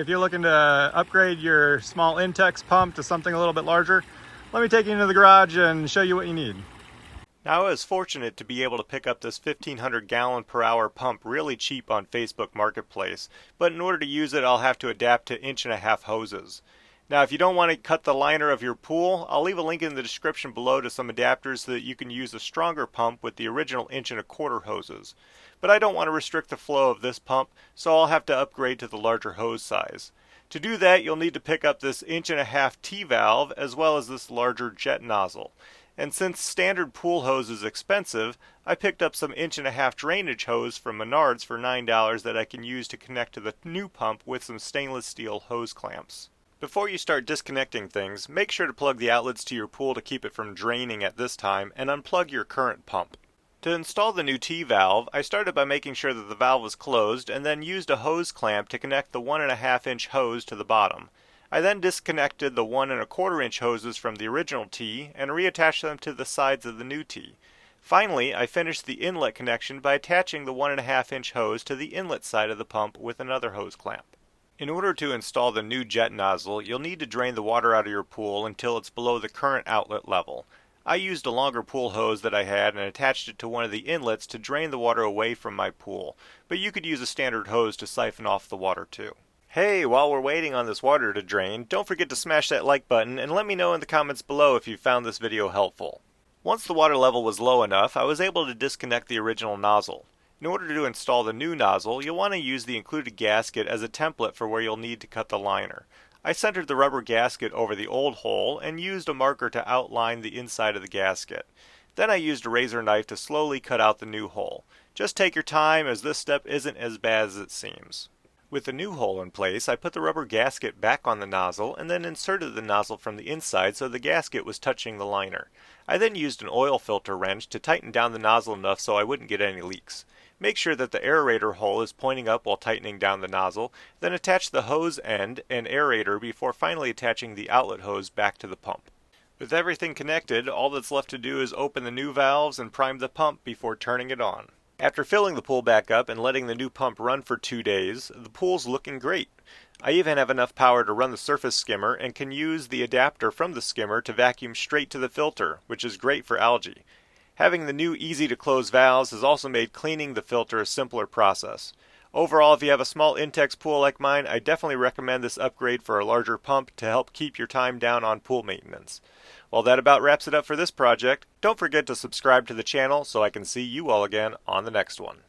if you're looking to upgrade your small Intex pump to something a little bit larger, let me take you into the garage and show you what you need. Now I was fortunate to be able to pick up this 1500 gallon per hour pump really cheap on Facebook Marketplace, but in order to use it I'll have to adapt to 1.5-inch hoses. Now if you don't want to cut the liner of your pool, I'll leave a link in the description below to some adapters so that you can use a stronger pump with the original 1.25-inch hoses. But I don't want to restrict the flow of this pump, so I'll have to upgrade to the larger hose size. To do that you'll need to pick up this 1.5-inch T-valve as well as this larger jet nozzle. And since standard pool hose is expensive, I picked up some 1.5-inch drainage hose from Menards for $9 that I can use to connect to the new pump with some stainless steel hose clamps. Before you start disconnecting things, make sure to plug the outlets to your pool to keep it from draining at this time, and unplug your current pump. To install the new T-valve, I started by making sure that the valve was closed and then used a hose clamp to connect the 1.5-inch hose to the bottom. I then disconnected the 1.25-inch hoses from the original T and reattached them to the sides of the new T. Finally, I finished the inlet connection by attaching the 1.5-inch hose to the inlet side of the pump with another hose clamp. In order to install the new jet nozzle, you'll need to drain the water out of your pool until it's below the current outlet level. I used a longer pool hose that I had and attached it to one of the inlets to drain the water away from my pool, but you could use a standard hose to siphon off the water too. Hey, while we're waiting on this water to drain, don't forget to smash that like button and let me know in the comments below if you found this video helpful. Once the water level was low enough, I was able to disconnect the original nozzle. In order to install the new nozzle, you'll want to use the included gasket as a template for where you'll need to cut the liner. I centered the rubber gasket over the old hole and used a marker to outline the inside of the gasket. Then I used a razor knife to slowly cut out the new hole. Just take your time as this step isn't as bad as it seems. With the new hole in place, I put the rubber gasket back on the nozzle and then inserted the nozzle from the inside so the gasket was touching the liner. I then used an oil filter wrench to tighten down the nozzle enough so I wouldn't get any leaks. Make sure that the aerator hole is pointing up while tightening down the nozzle, then attach the hose end and aerator before finally attaching the outlet hose back to the pump. With everything connected, all that's left to do is open the new valves and prime the pump before turning it on. After filling the pool back up and letting the new pump run for 2 days, the pool's looking great. I even have enough power to run the surface skimmer and can use the adapter from the skimmer to vacuum straight to the filter, which is great for algae. Having the new easy-to-close valves has also made cleaning the filter a simpler process. Overall, if you have a small Intex pool like mine, I definitely recommend this upgrade for a larger pump to help keep your time down on pool maintenance. Well, that about wraps it up for this project. Don't forget to subscribe to the channel so I can see you all again on the next one.